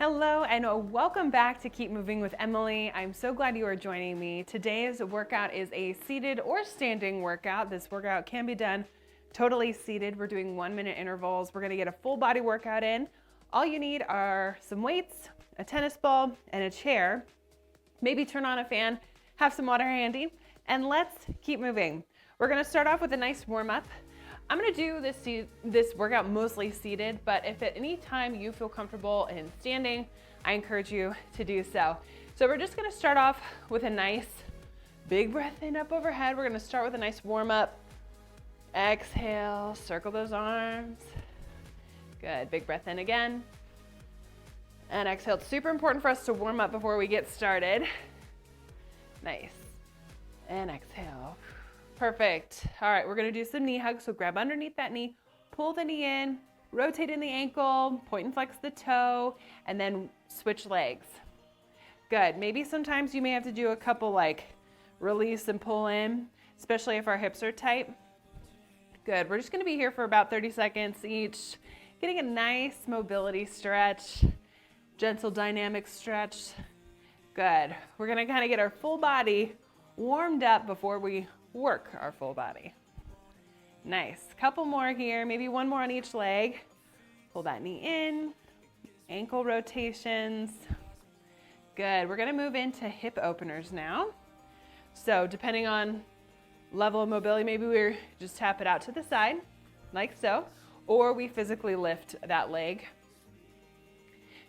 Hello and welcome back to Keep Moving with Emily. I'm so glad you are joining me. Today's workout is a seated or standing workout. This workout can be done totally seated. We're doing 1-minute intervals. We're gonna get a full body workout in. All you need are some weights, a tennis ball, and a chair. Maybe turn on a fan, have some water handy, and let's keep moving. We're gonna start off with a nice warm up. I'm gonna do this workout mostly seated, but if at any time you feel comfortable in standing, I encourage you to do so. So we're just gonna start off with a nice big breath in up overhead. We're gonna start with a nice warm up. Exhale, circle those arms. Good, big breath in again. And exhale. It's super important for us to warm up before we get started. Nice. And exhale. Perfect. All right, we're gonna do some knee hugs. So grab underneath that knee, pull the knee in, rotate in the ankle, point and flex the toe, and then switch legs. Good. Maybe sometimes you may have to do a couple like release and pull in, especially if our hips are tight. Good. We're just gonna be here for about 30 seconds each, getting a nice mobility stretch, gentle dynamic stretch. Good. We're gonna kind of get our full body warmed up before we work our full body. Nice. Couple more here, maybe one more on each leg. Pull that knee in, ankle rotations. Good. We're gonna move into hip openers now. So depending on level of mobility, maybe we just tap it out to the side, like so, or we physically lift that leg.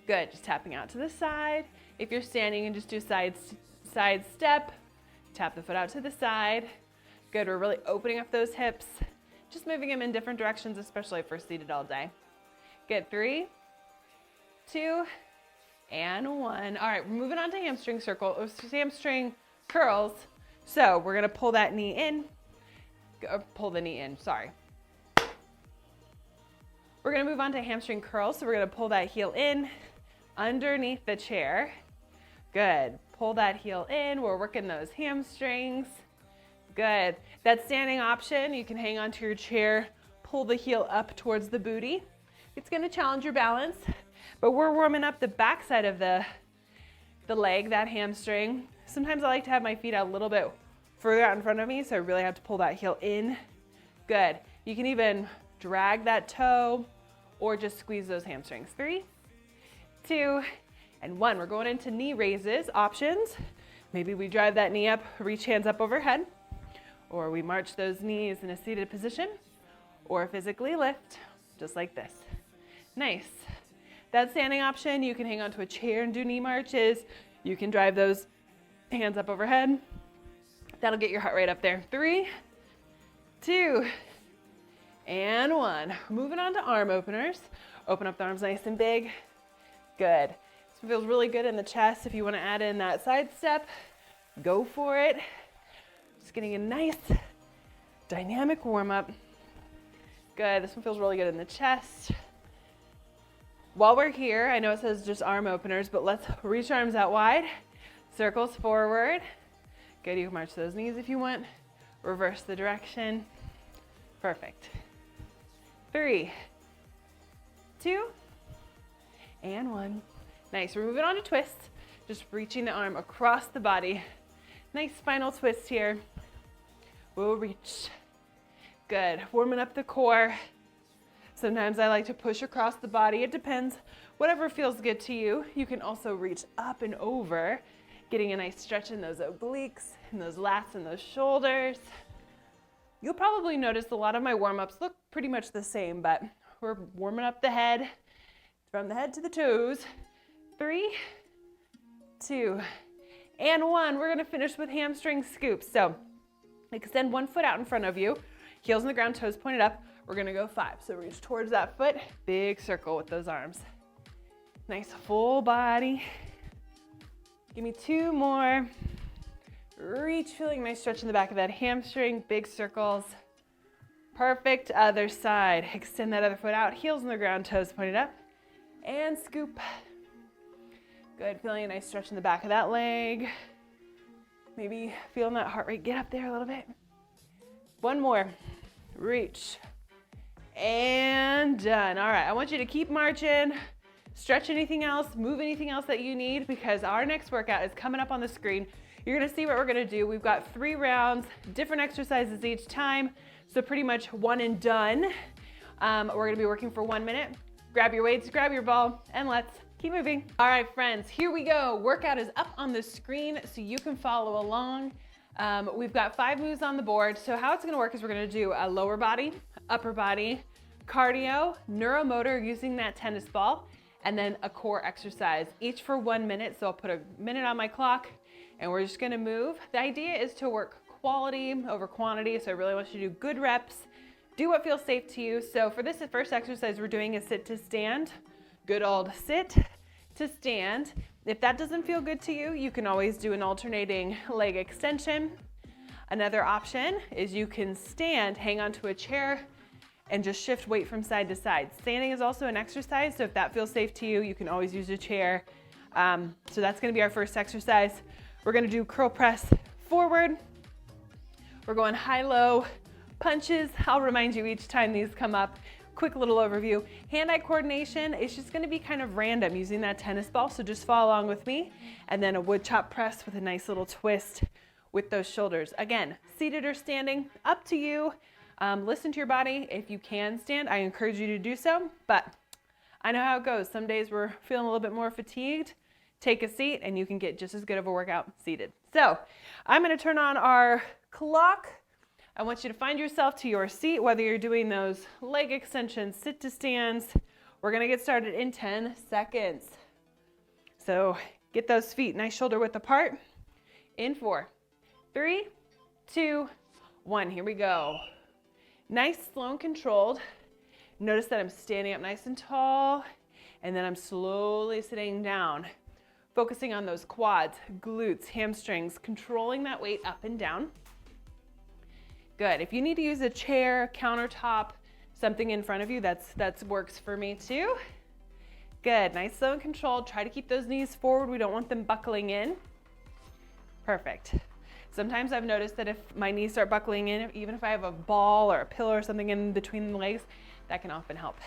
Good. Just tapping out to the side. If you're standing, and just do side step, tap the foot out to the side. Good, we're really opening up those hips, just moving them in different directions, especially if we're seated all day. Good, 3, 2, and 1. All right, we're moving on to hamstring curls. So we're gonna pull that knee in, pull the knee in, sorry. We're gonna move on to hamstring curls. So we're gonna pull that heel in underneath the chair. Good, pull that heel in. We're working those hamstrings. Good. That standing option, you can hang onto your chair, pull the heel up towards the booty. It's gonna challenge your balance, but we're warming up the backside of the leg, that hamstring. Sometimes I like to have my feet out a little bit further out in front of me, so I really have to pull that heel in. Good. You can even drag that toe or just squeeze those hamstrings. 3, 2, and 1. We're going into knee raises options. Maybe we drive that knee up, reach hands up overhead, or we march those knees in a seated position, or physically lift, just like this. Nice. That standing option, you can hang onto a chair and do knee marches. You can drive those hands up overhead. That'll get your heart rate up there. 3, 2, and 1. Moving on to arm openers. Open up the arms nice and big. Good. This feels really good in the chest. If you want to add in that side step, go for it. Just getting a nice dynamic warm up. Good, this one feels really good in the chest. While we're here, I know it says just arm openers, but let's reach arms out wide. Circles forward. Good, you can march those knees if you want. Reverse the direction. Perfect. 3, 2, and 1. Nice, we're moving on to twists. Just reaching the arm across the body. Nice spinal twist here. We'll reach. Good, warming up the core. Sometimes I like to push across the body. It depends, whatever feels good to you. You can also reach up and over, getting a nice stretch in those obliques, and those lats and those shoulders. You'll probably notice a lot of my warm-ups look pretty much the same, but we're warming up the head, from the head to the toes. 3, 2, and 1. We're gonna finish with hamstring scoops. So extend one foot out in front of you, heels on the ground, toes pointed up. We're gonna go 5. So reach towards that foot, big circle with those arms. Nice full body. Give me 2 more. Reach, feeling nice stretch in the back of that hamstring, big circles. Perfect, other side. Extend that other foot out, heels on the ground, toes pointed up, and scoop. Good, feeling a nice stretch in the back of that leg. Maybe feeling that heart rate get up there a little bit. 1 more, reach, and done. All right, I want you to keep marching, stretch anything else, move anything else that you need, because our next workout is coming up on the screen. You're gonna see what we're gonna do. We've got 3 rounds, different exercises each time, so pretty much one and done. We're gonna be working for 1 minute. Grab your weights, grab your ball, and let's keep moving. All right, friends, here we go. Workout is up on the screen so you can follow along. We've got 5 moves on the board. So how it's gonna work is we're gonna do a lower body, upper body, cardio, neuromotor using that tennis ball, and then a core exercise, each for 1 minute. So I'll put a minute on my clock and we're just gonna move. The idea is to work quality over quantity. So I really want you to do good reps, do what feels safe to you. So for this first exercise, we're doing a sit to stand. Good old sit to stand. If that doesn't feel good to you, you can always do an alternating leg extension. Another option is you can stand, hang onto a chair, and just shift weight from side to side. Standing is also an exercise, so if that feels safe to you, you can always use a chair. So that's gonna be our first exercise. We're gonna do curl press forward. We're going high-low punches. I'll remind you each time these come up. Quick little overview. Hand-eye coordination is just gonna be kind of random using that tennis ball, so just follow along with me. And then a wood chop press with a nice little twist with those shoulders. Again, seated or standing, up to you. Listen to your body. If you can stand, I encourage you to do so, but I know how it goes. Some days we're feeling a little bit more fatigued. Take a seat and you can get just as good of a workout seated. So I'm gonna turn on our clock. I want you to find yourself to your seat, whether you're doing those leg extensions, sit to stands. We're gonna get started in 10 seconds. So get those feet nice shoulder width apart. In 4, 3, 2, 1, here we go. Nice, slow and controlled. Notice that I'm standing up nice and tall, and then I'm slowly sitting down, focusing on those quads, glutes, hamstrings, controlling that weight up and down. Good. If you need to use a chair, countertop, something in front of you, that works for me too. Good. Nice, slow and controlled. Try to keep those knees forward. We don't want them buckling in. Perfect. Sometimes I've noticed that if my knees start buckling in, even if I have a ball or a pillow or something in between the legs, that can often help.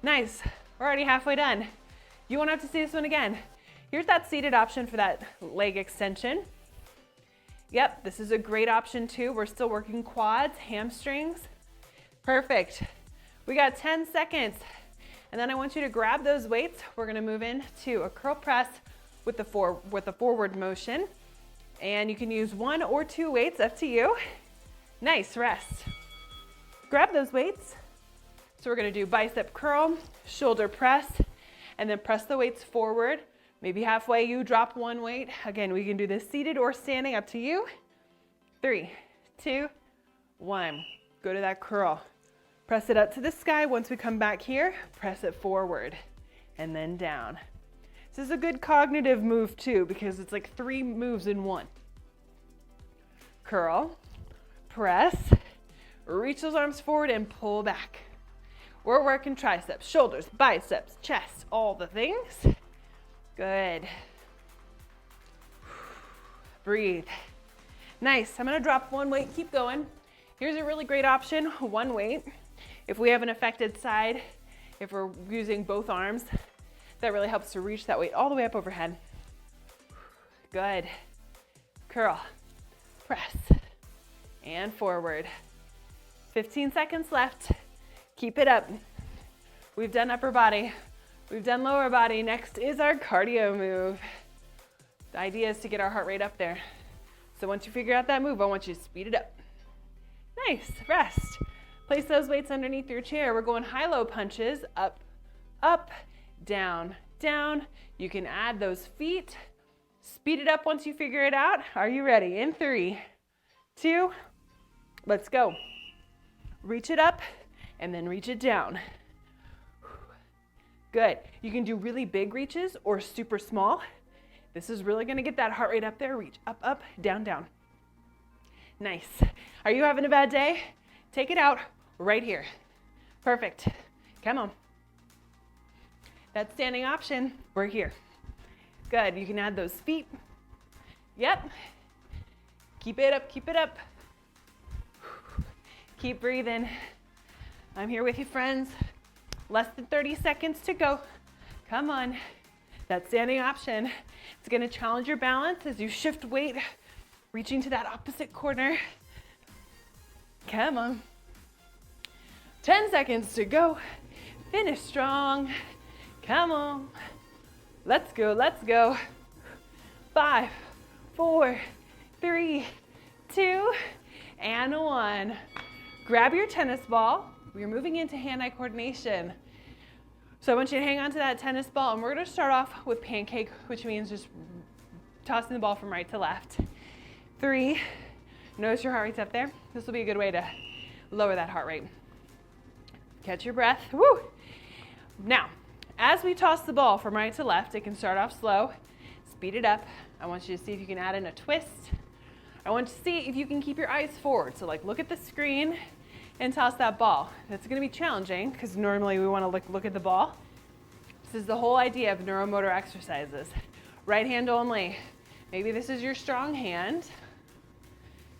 Nice. We're already halfway done. You won't have to see this one again. Here's that seated option for that leg extension. Yep, this is a great option too. We're still working quads, hamstrings. Perfect. We got 10 seconds. And then I want you to grab those weights. We're gonna move into a curl press with the forward motion. And you can use 1 or 2 weights, up to you. Nice, rest. Grab those weights. So we're gonna do bicep curl, shoulder press, and then press the weights forward. Maybe halfway you drop 1 weight. Again, we can do this seated or standing, up to you. 3, 2, 1. Go to that curl. Press it up to the sky. Once we come back here, press it forward and then down. This is a good cognitive move too, because it's like 3 moves in 1. Curl, press, reach those arms forward and pull back. We're working triceps, shoulders, biceps, chest, all the things. Good. Breathe. Nice. I'm gonna drop 1 weight, keep going. Here's a really great option, 1 weight. If we have an affected side, if we're using both arms, that really helps to reach that weight all the way up overhead. Good. Curl, press, and forward. 15 seconds left. Keep it up. We've done upper body. We've done lower body. Next is our cardio move. The idea is to get our heart rate up there. So once you figure out that move, I want you to speed it up. Nice, rest. Place those weights underneath your chair. We're going high-low punches, up, up, down, down. You can add those feet. Speed it up once you figure it out. Are you ready? In 3, 2, let's go. Reach it up and then reach it down. Good. You can do really big reaches or super small. This is really gonna get that heart rate up there. Reach up, up, down, down. Nice. Are you having a bad day? Take it out right here. Perfect. Come on. That standing option, we're here. Good. You can add those feet. Yep. Keep it up, keep it up. Keep breathing. I'm here with you, friends. Less than 30 seconds to go. Come on. That standing option, it's gonna challenge your balance as you shift weight, reaching to that opposite corner. Come on. 10 seconds to go. Finish strong. Come on. Let's go, let's go. 5, 4, 3, 2, and 1. Grab your tennis ball. We're moving into hand-eye coordination. So I want you to hang on to that tennis ball, and we're gonna start off with pancake, which means just tossing the ball from right to left. 3, notice your heart rate's up there. This will be a good way to lower that heart rate. Catch your breath. Woo! Now, as we toss the ball from right to left, it can start off slow, speed it up. I want you to see if you can add in a twist. I want you to see if you can keep your eyes forward. So like look at the screen and toss that ball. That's gonna be challenging because normally we wanna look at the ball. This is the whole idea of neuromotor exercises. Right hand only. Maybe this is your strong hand.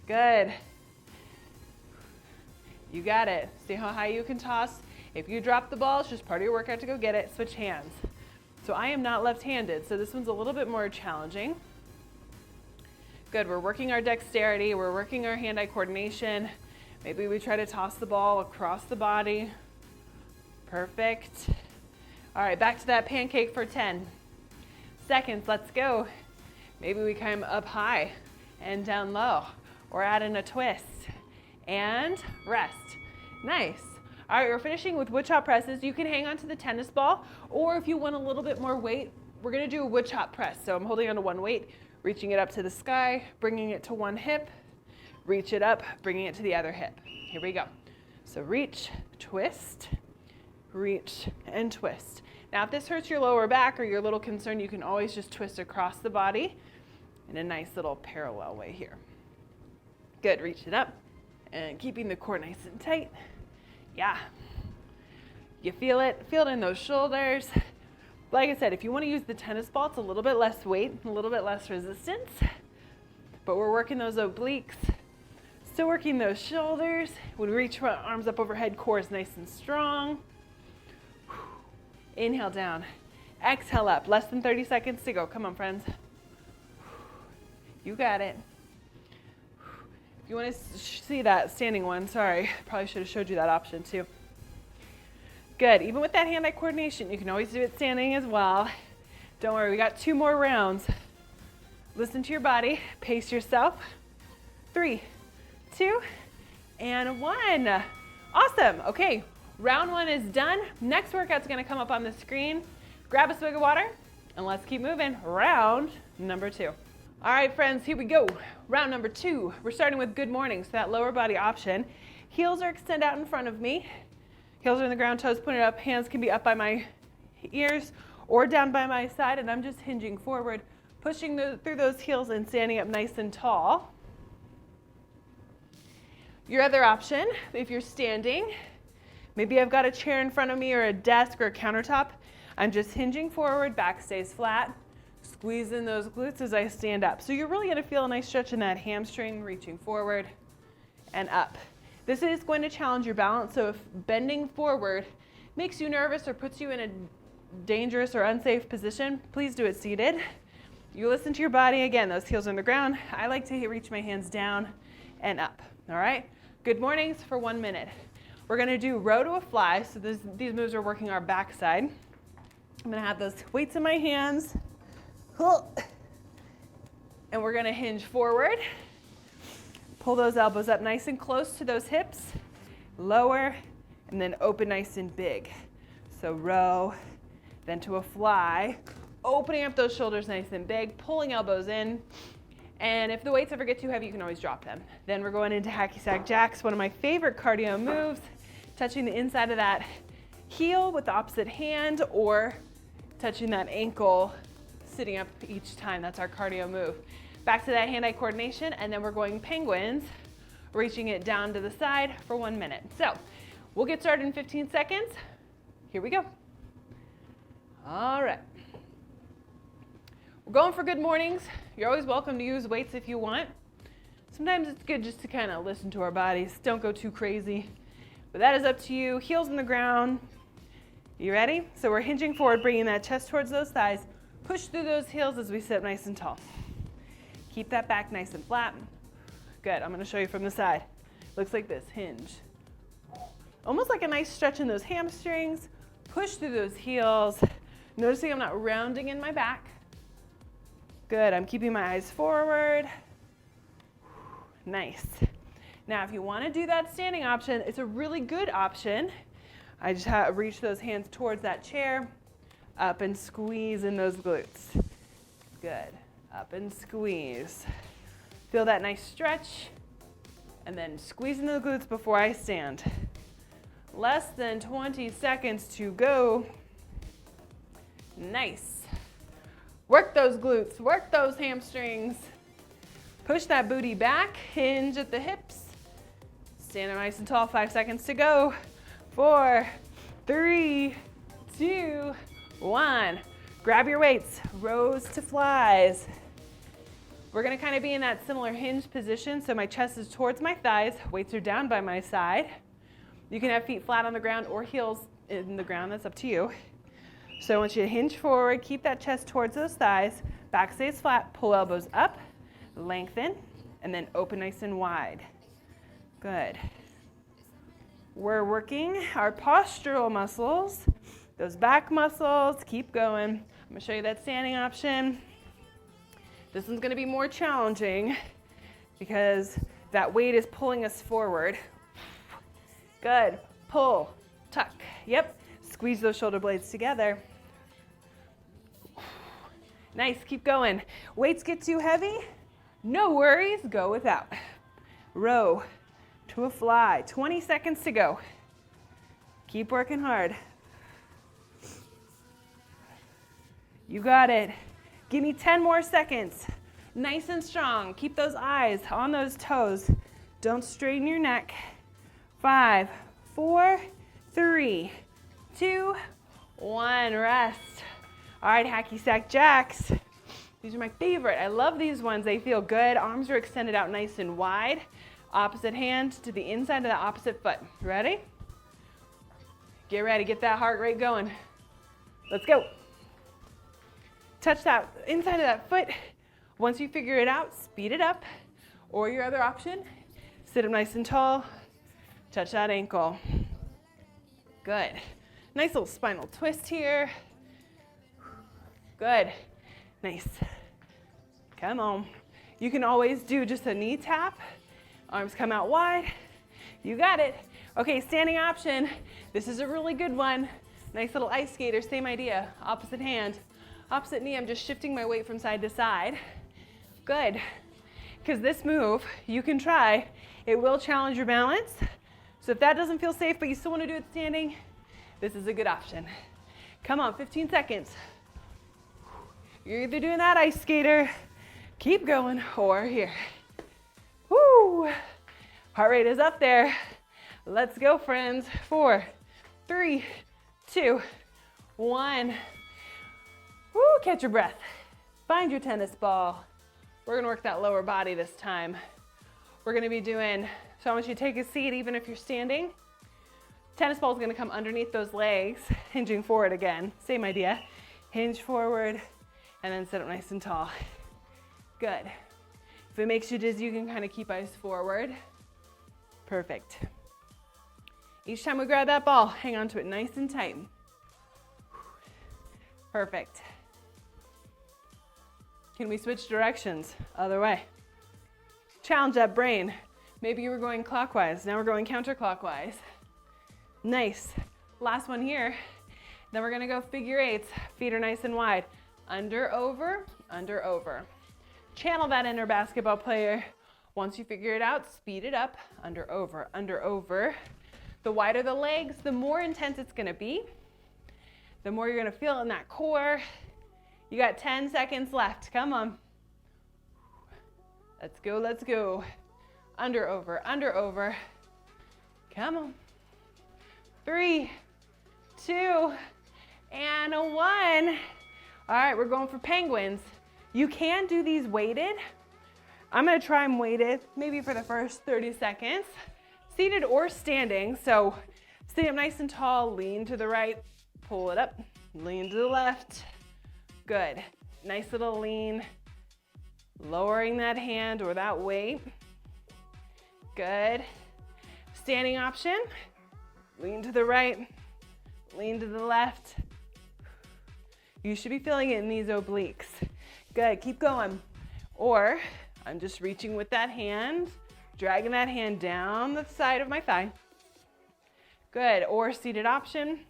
Good. You got it. See how high you can toss? If you drop the ball, it's just part of your workout to go get it. Switch hands. So I am not left-handed, so this one's a little bit more challenging. Good, we're working our dexterity, we're working our hand-eye coordination. Maybe we try to toss the ball across the body. Perfect. All right, back to that pancake for 10 seconds, let's go. Maybe we climb up high and down low, or add in a twist, and rest. Nice. All right, we're finishing with wood chop presses. You can hang on to the tennis ball, or if you want a little bit more weight, we're gonna do a wood chop press. So I'm holding on to one weight, reaching it up to the sky, bringing it to one hip, reach it up, bringing it to the other hip. Here we go. So reach, twist, reach, and twist. Now if this hurts your lower back or you're a little concerned, you can always just twist across the body in a nice little parallel way here. Good, reach it up, and keeping the core nice and tight. Yeah, you feel it in those shoulders. Like I said, if you want to use the tennis ball, it's a little bit less weight, a little bit less resistance, but we're working those obliques, still working those shoulders. When we reach arms up overhead, core is nice and strong. Inhale down, exhale up, less than 30 seconds to go. Come on, friends. You got it. If you want to see that standing one, sorry, probably should have showed you that option too. Good, even with that hand-eye coordination, you can always do it standing as well. Don't worry, we got 2 more rounds. Listen to your body, pace yourself. 3, 2, and 1. Awesome, okay, round 1 is done. Next workout's gonna come up on the screen. Grab a swig of water, and let's keep moving. Round number 2. All right, friends, here we go. Round number 2. We're starting with good morning, so that lower body option. Heels are extended out in front of me. Heels are in the ground, toes pointed up. Hands can be up by my ears or down by my side, and I'm just hinging forward, pushing through those heels and standing up nice and tall. Your other option, if you're standing, maybe I've got a chair in front of me or a desk or a countertop. I'm just hinging forward, back stays flat. Squeeze in those glutes as I stand up. So you're really gonna feel a nice stretch in that hamstring, reaching forward and up. This is going to challenge your balance, so if bending forward makes you nervous or puts you in a dangerous or unsafe position, please do it seated. You listen to your body. Again, those heels on the ground. I like to reach my hands down and up, all right? Good mornings for 1 minute. We're gonna do row to a fly, so these moves are working our backside. I'm gonna have those weights in my hands. And we're gonna hinge forward. Pull those elbows up nice and close to those hips. Lower, and then open nice and big. So row, then to a fly. Opening up those shoulders nice and big, pulling elbows in. And if the weights ever get too heavy, you can always drop them. Then we're going into hacky sack jacks, one of my favorite cardio moves. Touching the inside of that heel with the opposite hand, or touching that ankle, sitting up each time. That's our cardio move. Back to that hand-eye coordination, and then we're going penguins, reaching it down to the side for 1 minute. So we'll get started in 15 seconds. Here we go. All right. We're going for good mornings. You're always welcome to use weights if you want. Sometimes it's good just to kind of listen to our bodies. Don't go too crazy. But that is up to you. Heels in the ground. You ready? So we're hinging forward, bringing that chest towards those thighs. Push through those heels as we sit up nice and tall. Keep that back nice and flat. Good, I'm gonna show you from the side. Looks like this, hinge. Almost like a nice stretch in those hamstrings. Push through those heels. Noticing I'm not rounding in my back. Good, I'm keeping my eyes forward. Nice. Now, if you wanna do that standing option, it's a really good option. I just reach those hands towards that chair, up and squeeze in those glutes. Good, up and squeeze. Feel that nice stretch, and then squeeze in the glutes before I stand. Less than 20 seconds to go. Nice. Work those glutes, work those hamstrings. Push that booty back, hinge at the hips. Stand up nice and tall, 5 seconds to go. 4, 3, 2, 1. Grab your weights, rows to flies. We're gonna kind of be in that similar hinge position, so my chest is towards my thighs, weights are down by my side. You can have feet flat on the ground or heels in the ground, that's up to you. So I want you to hinge forward, keep that chest towards those thighs, back stays flat, pull elbows up, lengthen, and then open nice and wide. Good. We're working our postural muscles, those back muscles, keep going. I'm gonna show you that standing option. This one's gonna be more challenging because that weight is pulling us forward. Good, pull, tuck, yep. Squeeze those shoulder blades together. Nice, keep going. Weights get too heavy? No worries, go without. Row to a fly, 20 seconds to go. Keep working hard. You got it. Give me 10 more seconds. Nice and strong. Keep those eyes on those toes. Don't straighten your neck. 5, 4, 3, 2, 1, rest. All right, hacky sack jacks. These are my favorite. I love these ones. They feel good. Arms are extended out nice and wide. Opposite hand to the inside of the opposite foot. Ready? Get ready, get that heart rate going. Let's go. Touch that inside of that foot. Once you figure it out, speed it up. Or your other option, sit up nice and tall. Touch that ankle. Good. Nice little spinal twist here. Good. Nice. Come on. You can always do just a knee tap. Arms come out wide. You got it. Okay, standing option. This is a really good one. Nice little ice skater, same idea. Opposite hand, opposite knee. I'm just shifting my weight from side to side. Good. Because this move, you can try. It will challenge your balance. So if that doesn't feel safe, but you still want to do it standing, this is a good option. Come on, 15 seconds. You're either doing that ice skater, keep going, or here. Woo! Heart rate is up there. Let's go, friends. 4, 3, 2, 1. Woo, catch your breath. Find your tennis ball. We're gonna work that lower body this time. We're gonna be doing, so I want you to take a seat even if you're standing. Tennis ball is gonna come underneath those legs, hinging forward again. Same idea. Hinge forward and then sit up nice and tall. Good. If it makes you dizzy, you can kind of keep eyes forward. Perfect. Each time we grab that ball, hang on to it nice and tight. Perfect. Can we switch directions? Other way. Challenge that brain. Maybe you were going clockwise, now we're going counterclockwise. Nice. Last one here. Then we're gonna go figure eights. Feet are nice and wide. Under, over, under, over. Channel that inner basketball player. Once you figure it out, speed it up. Under, over, under, over. The wider the legs, the more intense it's gonna be. The more you're gonna feel in that core. You got 10 seconds left, come on. Let's go, let's go. Under, over, under, over. Come on. 3, 2, and 1. All right, we're going for penguins. You can do these weighted. I'm gonna try them weighted, maybe for the first 30 seconds. Seated or standing, so sit up nice and tall, lean to the right, Pull it up, lean to the left. Good. Nice little lean. Lowering that hand or that weight. Good. Standing option. Lean to the right, lean to the left. You should be feeling it in these obliques. Good, keep going. Or I'm just reaching with that hand, dragging that hand down the side of my thigh. Good, or seated option,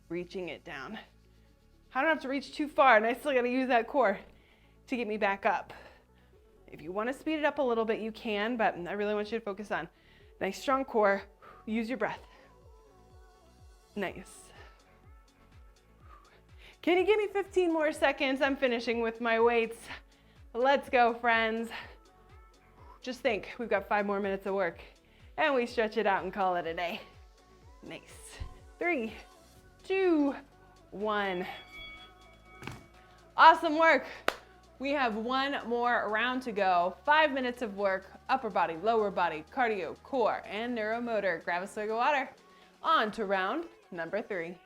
reaching it down. I don't have to reach too far, and I still gotta use that core to get me back up. If you wanna speed it up a little bit, you can, but I really want you to focus on nice strong core. Use your breath. Nice. Can you give me 15 more seconds? I'm finishing with my weights. Let's go, friends. Just think, we've got 5 more minutes of work, and we stretch it out and call it a day. Nice. 3, 2, 1. Awesome work. We have 1 more round to go. 5 minutes of work, upper body, lower body, cardio, core, and neuromotor. Grab a swig of water. On to round number 3.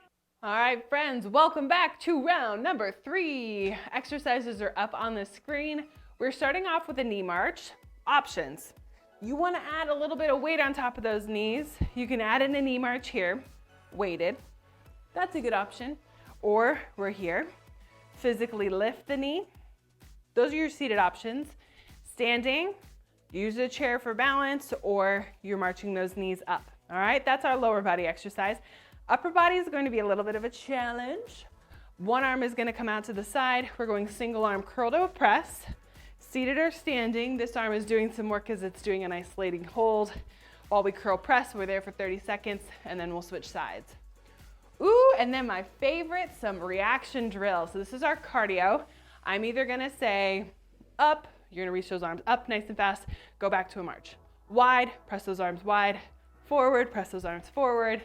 All right, friends, welcome back to round number 3. Exercises are up on the screen. We're starting off with a knee march. Options. You want to add a little bit of weight on top of those knees. You can add in a knee march here, weighted. That's a good option. Or we're here. Physically lift the knee. Those are your seated options. Standing, use a chair for balance, or you're marching those knees up. All right, that's our lower body exercise. Upper body is going to be a little bit of a challenge. One arm is going to come out to the side. We're going single arm curl to a press. Seated or standing, this arm is doing some work as it's doing an isolating hold. While we curl press, we're there for 30 seconds, and then we'll switch sides. Ooh, and then my favorite, some reaction drills. So this is our cardio. I'm either gonna say up, you're gonna reach those arms up nice and fast, go back to a march. Wide, press those arms wide. Forward, press those arms forward.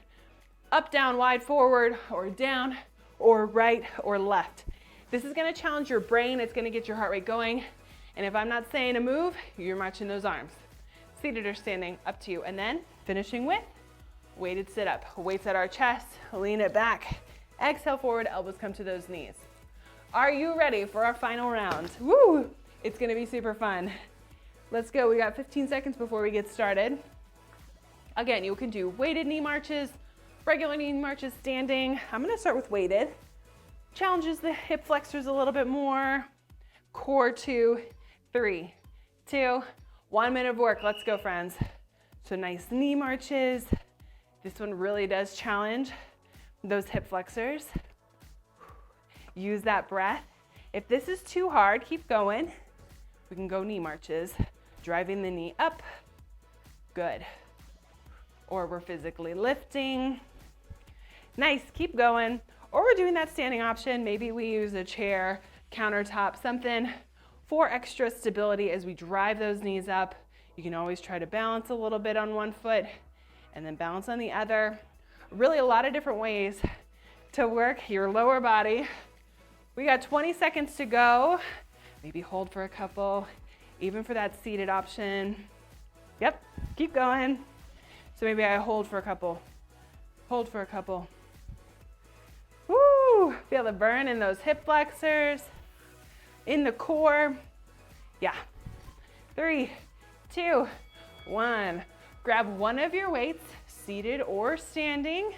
Up, down, wide, forward, or down, or right, or left. This is gonna challenge your brain. It's gonna get your heart rate going. And if I'm not saying a move, you're marching those arms. Seated or standing, up to you. And then finishing with weighted sit up. Weights at our chest, lean it back. Exhale forward, elbows come to those knees. Are you ready for our final round? Woo! It's gonna be super fun. Let's go, we got 15 seconds before we get started. Again, you can do weighted knee marches, regular knee marches standing. I'm gonna start with weighted. Challenges the hip flexors a little bit more. Core 2, 3, 2, 1 minute of work. Let's go, friends. So nice knee marches. This one really does challenge those hip flexors. Use that breath. If this is too hard, keep going. We can go knee marches, driving the knee up. Good. Or we're physically lifting. Nice, keep going. Or we're doing that standing option. Maybe we use a chair, countertop, something for extra stability as we drive those knees up. You can always try to balance a little bit on one foot and then balance on the other. Really a lot of different ways to work your lower body. We got 20 seconds to go. Maybe hold for a couple, even for that seated option. Yep, keep going. So maybe I hold for a couple, hold for a couple. Woo, feel the burn in those hip flexors, in the core. Yeah, 3, 2, 1. Grab one of your weights, seated or standing.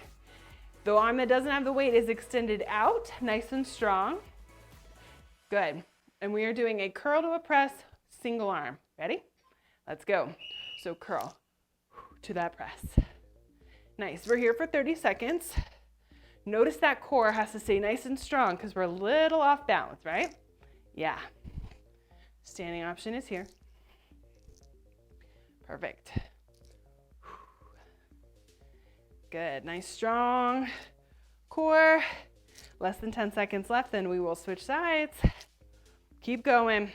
The arm that doesn't have the weight is extended out, nice and strong. Good. And we are doing a curl to a press, single arm. Ready? Let's go. So curl to that press. Nice. We're here for 30 seconds. Notice that core has to stay nice and strong because we're a little off balance, right? Yeah. Standing option is here. Perfect. Good, nice strong core. Less than 10 seconds left, then we will switch sides. Keep going.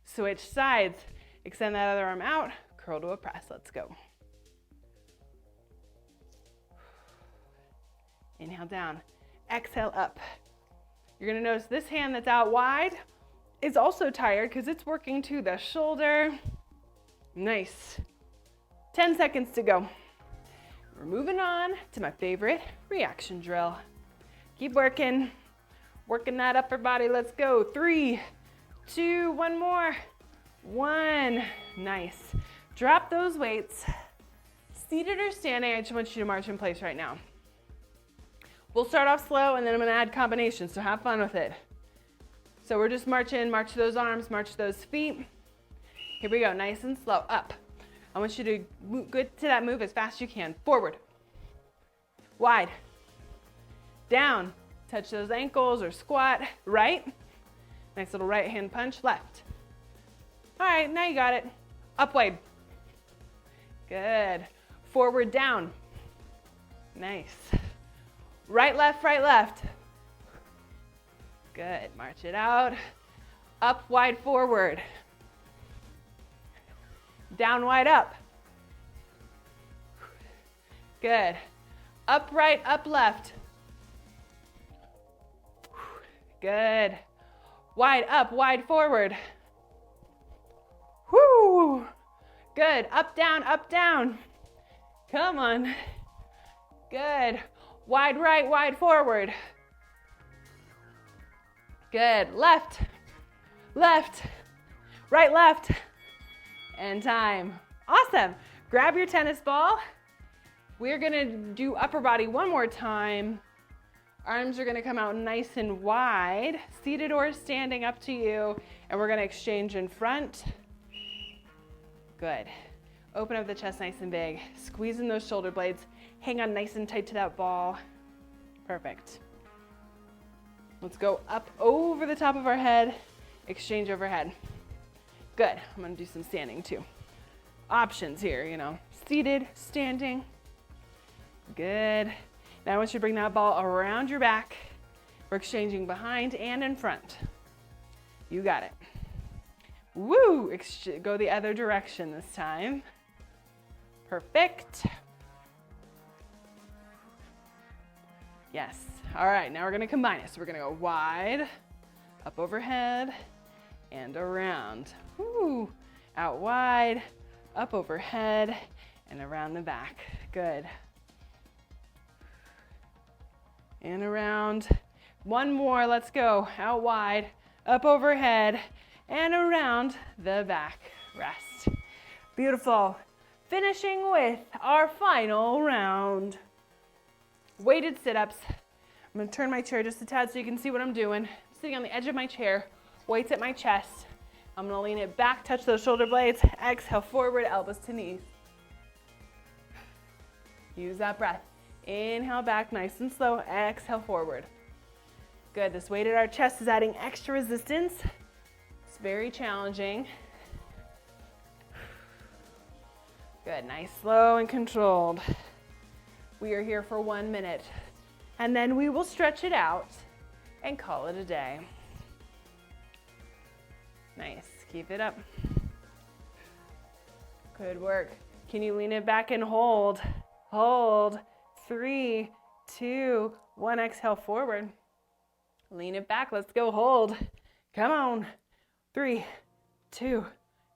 Switch sides. Extend that other arm out, curl to a press. Let's go. Inhale down, exhale up. You're gonna notice this hand that's out wide is also tired because it's working to the shoulder. Nice. 10 seconds to go. We're moving on to my favorite reaction drill. Keep working that upper body. Let's go. 3, 2, one more. 1, nice. Drop those weights. Seated or standing, I just want you to march in place right now. We'll start off slow and then I'm gonna add combinations, so have fun with it. So we're just marching, march those arms, march those feet. Here we go, nice and slow, up. I want you to get to that move as fast as you can. Forward, wide, down, touch those ankles or squat, right. Nice little right hand punch, left. All right, now you got it. Up wide. Good. Forward, down. Nice. Right, left, right, left. Good, march it out. Up, wide, forward. Down, wide, up. Good. Up, right, up, left. Good. Wide, up, wide, forward. Whoo! Good. Up, down, up, down. Come on. Good. Wide right, wide forward. Good. Left, left, right, left, and time. Awesome. Grab your tennis ball. We're gonna do upper body one more time. Arms are gonna come out nice and wide, seated or standing, up to you, and we're gonna exchange in front. Good. Open up the chest nice and big. Squeeze in those shoulder blades. Hang on nice and tight to that ball. Perfect. Let's go up over the top of our head. Exchange overhead. Good. I'm gonna do some standing too. Options here, you know. Seated, standing. Good. Now I want you to bring that ball around your back. We're exchanging behind and in front. You got it. Woo! Go the other direction this time. Perfect. Yes. All right, now we're gonna combine it. So we're gonna go wide, up overhead, and around. Woo! Out wide, up overhead, and around the back. Good. And around. One more, let's go. Out wide, up overhead, and around the back. Rest. Beautiful. Finishing with our final round. Weighted sit-ups. I'm gonna turn my chair just a tad so you can see what I'm doing. I'm sitting on the edge of my chair, weights at my chest. I'm gonna lean it back, touch those shoulder blades. Exhale forward, elbows to knees. Use that breath. Inhale back, nice and slow. Exhale forward. Good, this weight at our chest is adding extra resistance. It's very challenging. Good, nice, slow and controlled. We are here for 1 minute. And then we will stretch it out and call it a day. Nice, keep it up. Good work. Can you lean it back and hold? Hold. 3, 2, 1, exhale forward. Lean it back, let's go, hold. Come on. 3, 2,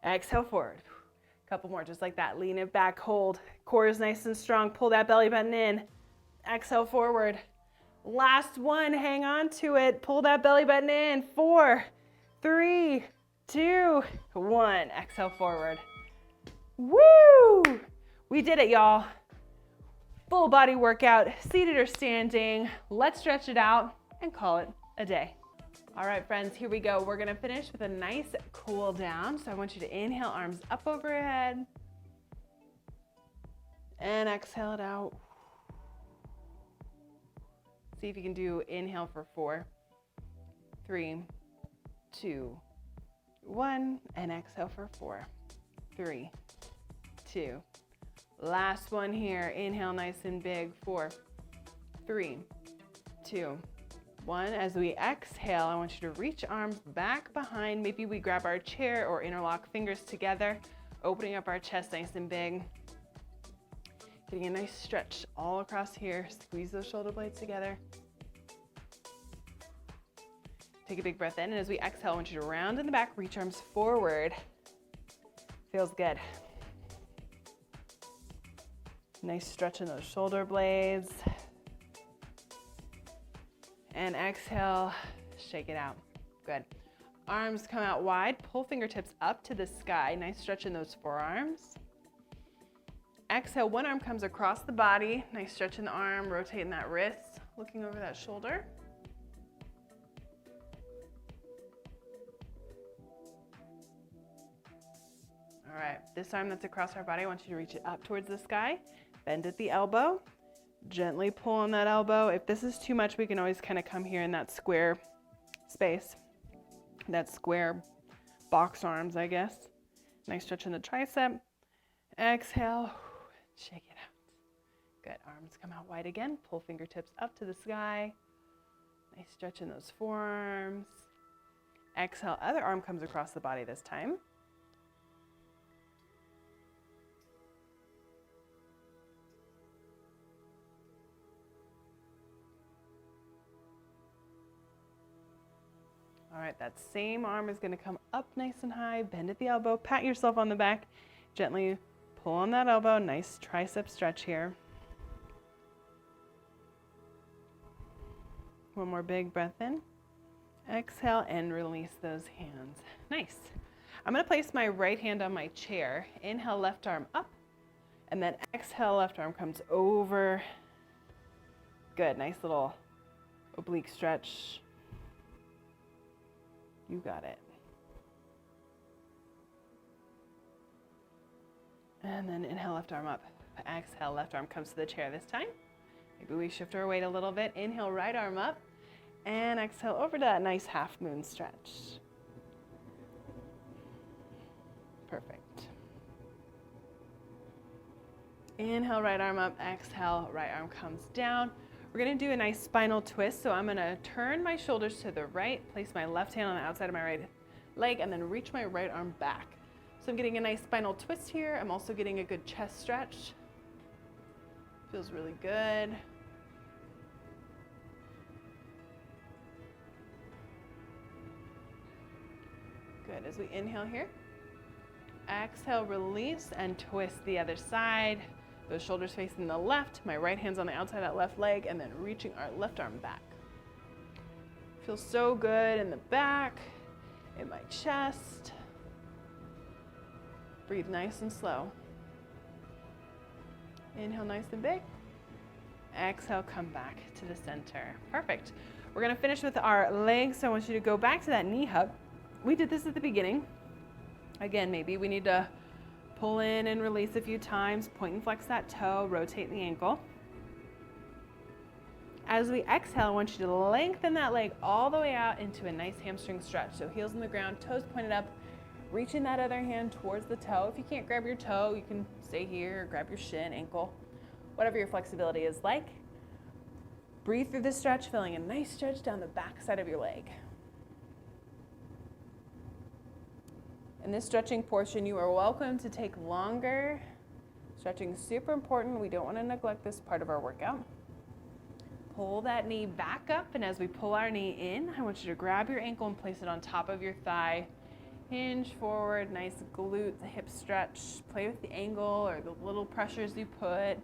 exhale forward. Couple more, just like that. Lean it back, hold. Core is nice and strong. Pull that belly button in. Exhale forward. Last one, hang on to it. Pull that belly button in. 4, 3, 2, 1. Exhale forward. Woo! We did it, y'all. Full body workout, seated or standing. Let's stretch it out and call it a day. All right, friends, here we go. We're gonna finish with a nice cool down. So I want you to inhale, arms up overhead, and exhale it out. See if you can do inhale for 4, 3, 2, 1, and exhale for 4, 3, 2. Last one here. Inhale nice and big. 4, 3, 2, 1. As we exhale, I want you to reach arms back behind. Maybe we grab our chair or interlock fingers together, opening up our chest nice and big. Getting a nice stretch all across here. Squeeze those shoulder blades together. Take a big breath in, and as we exhale, I want you to round in the back, reach arms forward. Feels good. Nice stretch in those shoulder blades. And exhale, shake it out. Good. Arms come out wide, pull fingertips up to the sky. Nice stretch in those forearms. Exhale, one arm comes across the body. Nice stretch in the arm, rotating that wrist, looking over that shoulder. All right, this arm that's across our body, I want you to reach it up towards the sky. Bend at the elbow. Gently pull on that elbow. If this is too much, we can always kind of come here in that square space, that square box arms, I guess. Nice stretch in the tricep. Exhale, shake it out. Good, arms come out wide again. Pull fingertips up to the sky. Nice stretch in those forearms. Exhale, other arm comes across the body this time. All right, that same arm is going to come up nice and high, bend at the elbow, pat yourself on the back, gently pull on that elbow, nice tricep stretch here. One more big breath in. Exhale and release those hands. Nice. I'm going to place my right hand on my chair. Inhale, left arm up, and then exhale, left arm comes over. Good, nice little oblique stretch. You got it. And then inhale, left arm up. Exhale, left arm comes to the chair this time. Maybe we shift our weight a little bit. Inhale, right arm up. And exhale over to that nice half moon stretch. Perfect. Inhale, right arm up. Exhale, right arm comes down. We're gonna do a nice spinal twist. So I'm gonna turn my shoulders to the right, place my left hand on the outside of my right leg, and then reach my right arm back. So I'm getting a nice spinal twist here. I'm also getting a good chest stretch. Feels really good. Good, as we inhale here. Exhale, release, and twist the other side. Those shoulders facing the left, my right hand's on the outside of that left leg, and then reaching our left arm back. Feels so good in the back, in my chest. Breathe nice and slow. Inhale nice and big. Exhale, come back to the center. Perfect. We're gonna finish with our legs, so I want you to go back to that knee hug. We did this at the beginning. Again, maybe we need to pull in and release a few times, point and flex that toe, rotate the ankle. As we exhale, I want you to lengthen that leg all the way out into a nice hamstring stretch. So heels in the ground, toes pointed up, reaching that other hand towards the toe. If you can't grab your toe, you can stay here or grab your shin, ankle, whatever your flexibility is like. Breathe through the stretch, feeling a nice stretch down the back side of your leg. In this stretching portion, you are welcome to take longer. Stretching is super important. We don't want to neglect this part of our workout. Pull that knee back up, and as we pull our knee in, I want you to grab your ankle and place it on top of your thigh. Hinge forward, nice glute, hip stretch. Play with the angle or the little pressures you put.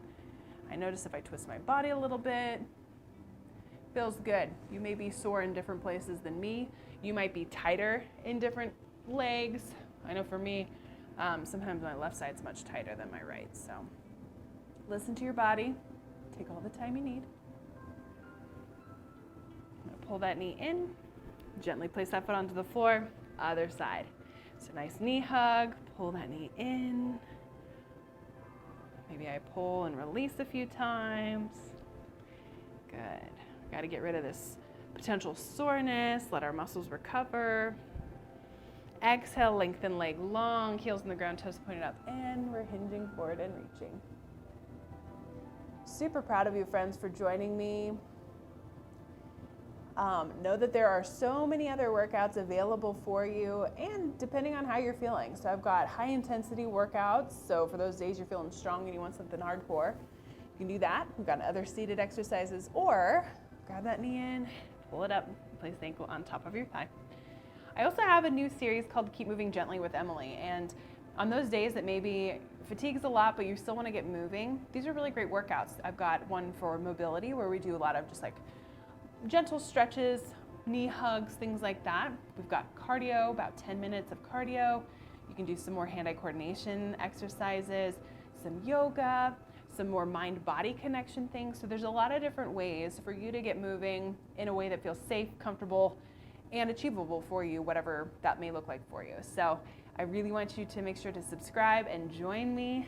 I notice if I twist my body a little bit, feels good. You may be sore in different places than me. You might be tighter in different legs. I know for me, sometimes my left side's much tighter than my right. So listen to your body. Take all the time you need. I'm gonna pull that knee in. Gently place that foot onto the floor. Other side. So nice knee hug. Pull that knee in. Maybe I pull and release a few times. Good. Got to get rid of this potential soreness. Let our muscles recover. Exhale, lengthen leg long, heels in the ground, toes pointed up, and we're hinging forward and reaching. Super proud of you, friends, for joining me. Know that there are so many other workouts available for you, and depending on how you're feeling. So I've got high intensity workouts, so for those days you're feeling strong and you want something hardcore, you can do that. We've got other seated exercises, or grab that knee in, pull it up, place the ankle on top of your thigh. I also have a new series called Keep Moving Gently with Emily, and On those days that maybe fatigue's a lot, but you still want to get moving, these are really great workouts. I've got one for mobility where we do a lot of just like gentle stretches, knee hugs, things like that. We've got cardio, about 10 minutes of cardio. You can do some more hand-eye coordination exercises, some yoga, some more mind-body connection things. So there's a lot of different ways for you to get moving in a way that feels safe, comfortable, and achievable for you, whatever that may look like for you. So I really want you to make sure to subscribe and join me.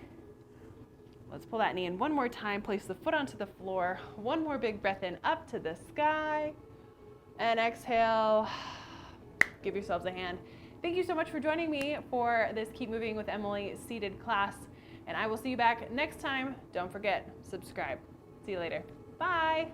Let's pull that knee in one more time, place the foot onto the floor. One more big breath in, up to the sky. And exhale, give yourselves a hand. Thank you so much for joining me for this Keep Moving with Emily seated class. And I will see you back next time. Don't forget, subscribe. See you later. Bye.